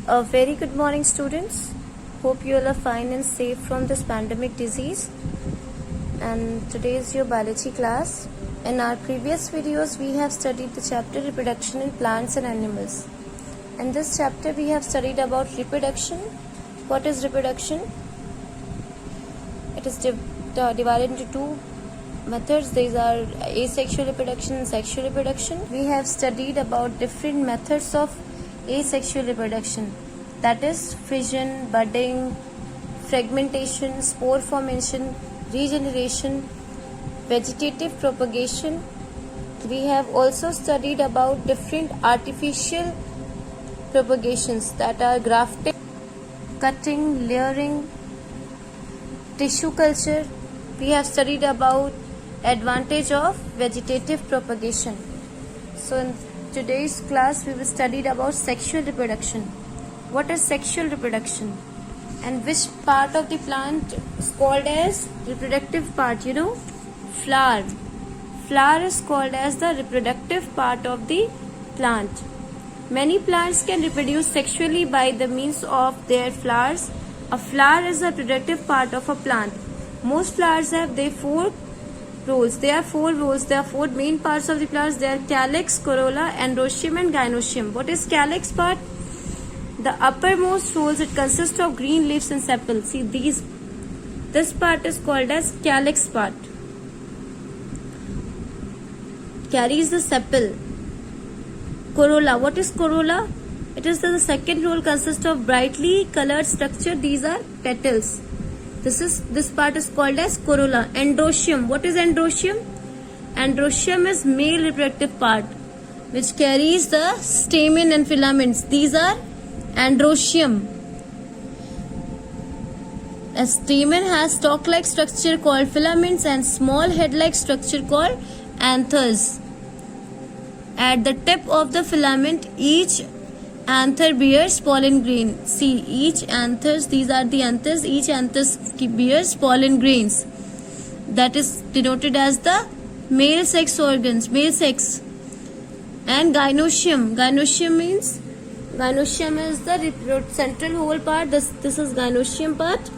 A very good morning, students. Hope you all are fine and safe from this pandemic disease. And today is your biology class. In our previous videos, we have studied the chapter reproduction in plants and animals. In this chapter, we have studied about reproduction. What is reproduction? It is divided into two methods. These are asexual reproduction and sexual reproduction. We have studied about different methods of asexual reproduction, that is fission, budding, fragmentation, spore formation, regeneration, vegetative propagation. We have also studied about different artificial propagations, that are grafting, cutting, layering, tissue culture. We have studied about advantage of vegetative propagation. So in today's class we will study about sexual reproduction. What is sexual reproduction and which part of the plant is called as reproductive part? Flower. Flower is called as the reproductive part of the plant. Many plants can reproduce sexually by the means of their flowers. A flower is a reproductive part of a plant. Most flowers have their four roles. There are four roles. There are four main parts of the flowers. They are calyx, corolla, androecium and gynoecium. What is calyx part? The uppermost roles, it consists of green leaves and sepals. See this part is called as calyx part. Carries the sepal. Corolla. What is corolla? It is the second role, consists of brightly colored structure. These are petals. This part is called as corolla. Androecium. What is androecium? Androecium is male reproductive part, which carries the stamen and filaments. These are androecium. A stamen has stalk-like structure called filaments and small head-like structure called anthers. At the tip of the filament, each anther bears pollen grain. See, each anthers, these are the anthers, each anthers bears pollen grains. That is denoted as the male sex organs, male sex. And gynoecium. Gynoecium is the central whole part. This is gynoecium part,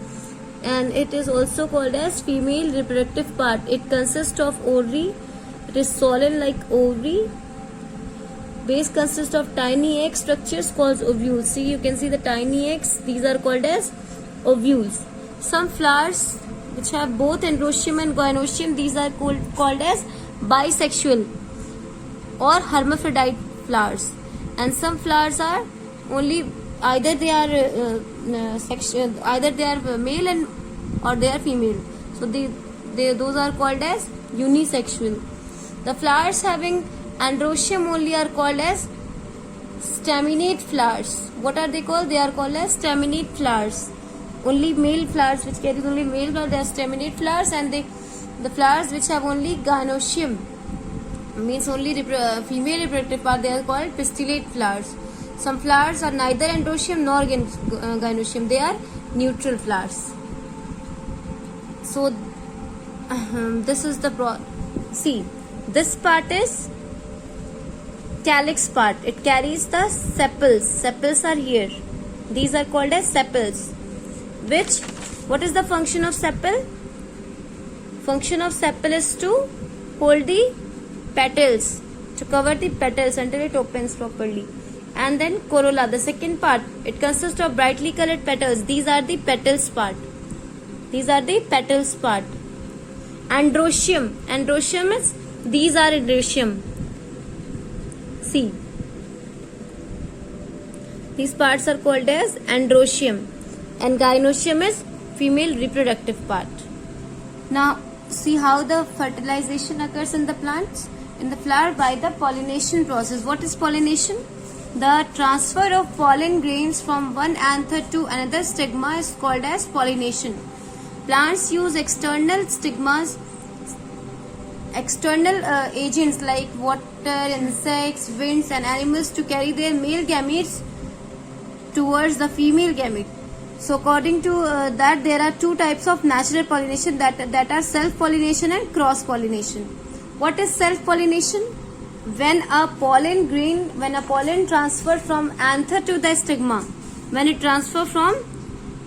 and it is also called as female reproductive part. It consists of ovary. It is swollen like ovary. Base consists of tiny egg structures called ovules. See, you can see the tiny eggs. These are called as ovules. Some flowers which have both androecium and gynoecium, these are called as bisexual or hermaphrodite flowers. And some flowers are only either they are male or they are female. So those are called as unisexual. The flowers having androecium only are called as staminate flowers. What are they called? They are called as staminate flowers. Only male flowers which carries only male flowers, they are staminate flowers, and the flowers which have only gynoecium, means only female reproductive part, they are called pistillate flowers. Some flowers are neither androecium nor gynoecium. They are neutral flowers. So this is the see, this part is calyx part. It carries the sepals. Sepals are here. These are called as sepals. What is the function of sepal? Function of sepal is to hold the petals, to cover the petals until it opens properly. And then corolla, the second part, it consists of brightly colored petals. These are the petals part. These are the petals part. Androecium. Androecium is, these are androecium. See, these parts are called as androecium, and gynoecium is female reproductive part. Now see how the fertilization occurs in the plants, in the flower, by the pollination process. What is pollination? The transfer of pollen grains from one anther to another stigma is called as pollination. Plants use external stigmas, external agents like water, insects, winds and animals to carry their male gametes towards the female gamete. So according to that, there are two types of natural pollination, that are self-pollination and cross-pollination. What is self-pollination? When a pollen transfer from anther to the stigma, when it transfer from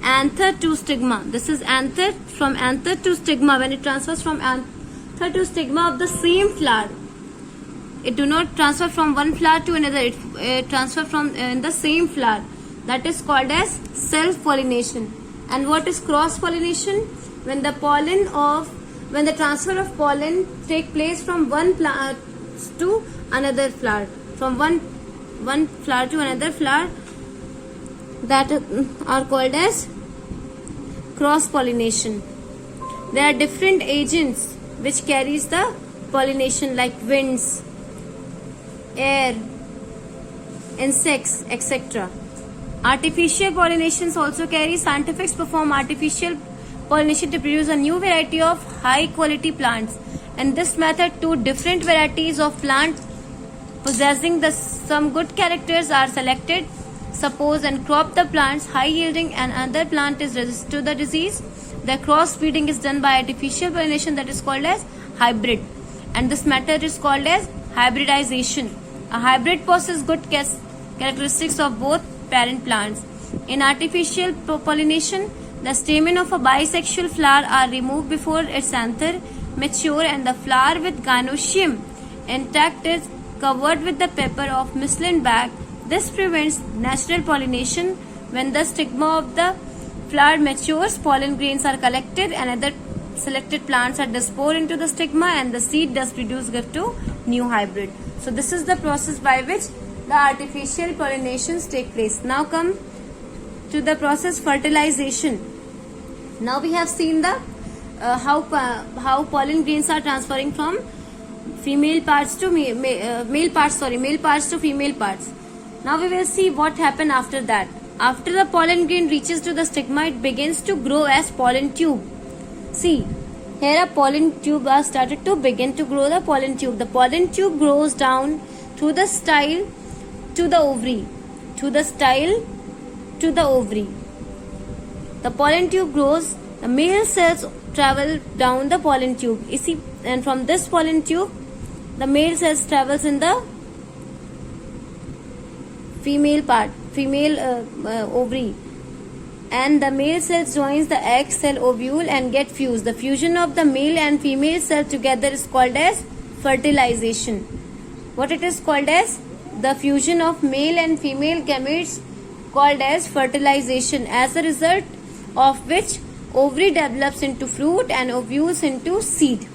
anther to stigma. This is anther, from anther to stigma. When it transfers from anther to stigma of the same flower, it do not transfer from one flower to another. It transfer from in the same flower. That is called as self-pollination. And what is cross-pollination? When the transfer of pollen take place from one plant to another flower, from one flower to another flower, that are called as cross-pollination. There are different agents which carries the pollination, like winds, air, insects, etc. Artificial pollinations also carry. Scientists perform artificial pollination to produce a new variety of high quality plants. In this method, two different varieties of plants possessing some good characters are selected. Suppose and crop the plants high yielding and another plant is resistant to the disease. The crossbreeding is done by artificial pollination, that is called as hybrid, and this method is called as hybridization. A hybrid possesses good characteristics of both parent plants. In artificial pollination, the stamen of a bisexual flower are removed before its anther mature, and the flower with gynoecium intact is covered with the paper of muslin bag. This prevents natural pollination. When the stigma of the flower matures, pollen grains are collected and other selected plants are disposed into the stigma, and the seed thus produced give to new hybrid. So this is the process by which the artificial pollinations take place. Now come to the process fertilization. Now we have seen the how pollen grains are transferring from male parts to female parts. Now we will see what happened after that. After the pollen grain reaches to the stigma, it begins to grow as pollen tube. See, here a pollen tube has started to begin to grow the pollen tube. The pollen tube grows down through the style to the ovary. The pollen tube grows. The male cells travel down the pollen tube. You see, and from this pollen tube, the male cells travels in the female ovary, and the male cell joins the egg cell ovule and get fused. The fusion of the male and female cell together is called as fertilization. What it is called as? The fusion of male and female gametes called as fertilization, as a result of which ovary develops into fruit and ovules into seed.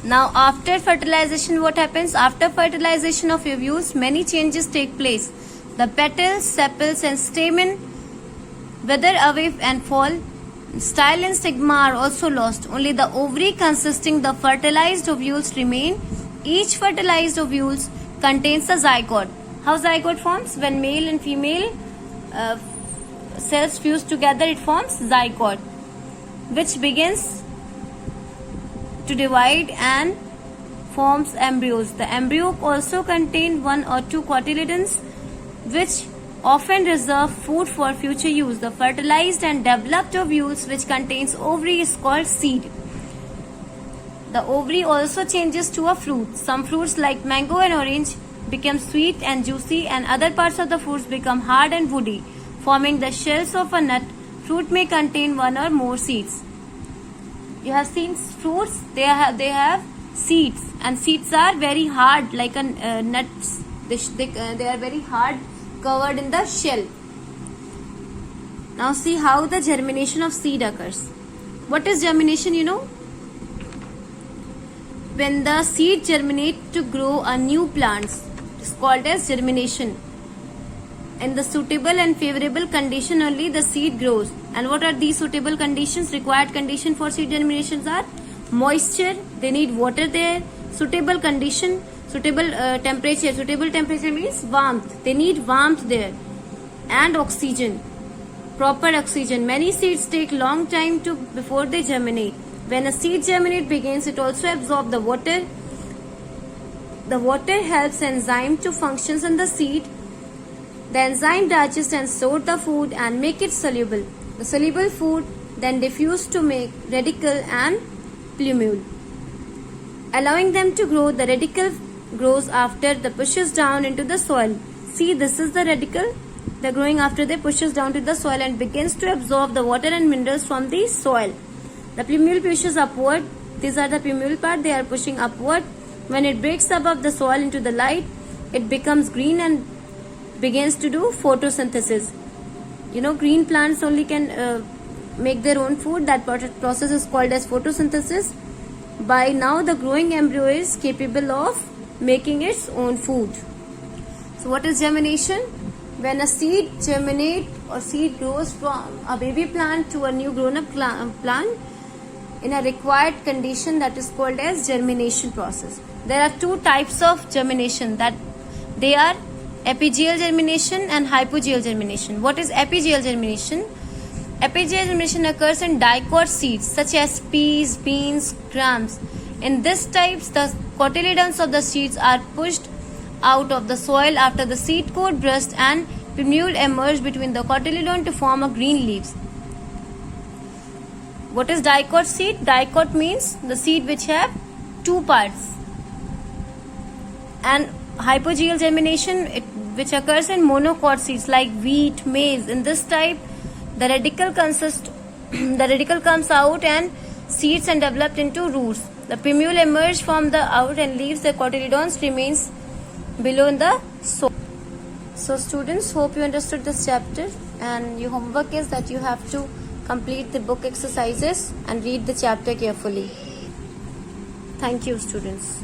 Now after fertilization, what happens? After fertilization of ovules, many changes take place. The petals, sepals and stamen wither away and fall. Style and stigma are also lost. Only the ovary consisting the fertilized ovules remain. Each fertilized ovules contains a zygote. How zygote forms? When male and female cells fuse together, it forms zygote, which begins to divide and forms embryos. The embryo also contain one or two cotyledons, which often reserve food for future use. The fertilized and developed ovules, which contains ovary, is called seed. The ovary also changes to a fruit. Some fruits like mango and orange become sweet and juicy, and other parts of the fruits become hard and woody, forming the shells of a nut. Fruit may contain one or more seeds. You have seen fruits, they have seeds, and seeds are very hard, like nuts. They are very hard, covered in the shell. Now see how the germination of seed occurs. What is germination? You know, when the seed germinate to grow a new plant, it's called as germination. In the suitable and favorable condition only the seed grows. And what are these suitable conditions? Required condition for seed germinations are moisture, they need water there, suitable condition, suitable temperature. Suitable temperature means warmth, they need warmth there, and oxygen, proper oxygen. Many seeds take long time before they germinate. When a seed germinate begins, it also absorbs the water. The water helps enzyme to functions in the seed. The enzyme digests and sort the food and make it soluble. The soluble food then diffuse to make radicle and plumule, allowing them to grow. The radicle grows after the pushes down into the soil. See, this is the radicle The growing after they pushes down to the soil and begins to absorb the water and minerals from the soil. The plumule pushes upward. These are the plumule part. They are pushing upward. When it breaks above the soil into the light, it becomes green and begins to do photosynthesis. You know, green plants only can make their own food. That process is called as photosynthesis. By now, the growing embryo is capable of making its own food. So what is germination? When a seed germinates or seed grows from a baby plant to a new grown-up plant in a required condition, that is called as germination process. There are two types of germination, that they are epigeal germination and hypogeal germination. What is epigeal germination? Epigeal germination occurs in dicot seeds such as peas, beans, grams. In this types, the cotyledons of the seeds are pushed out of the soil after the seed coat bursts and plumule emerge between the cotyledon to form a green leaves. What is dicot seed? Dicot means the seed which have two parts. And hypogeal germination, which occurs in monocot seeds like wheat, maize. In this type, the radicle comes out and seeds and developed into roots. The plumule emerges from the out and leaves the cotyledons remains below in the soil. So students, hope you understood this chapter, and your homework is that you have to complete the book exercises and read the chapter carefully. Thank you, students.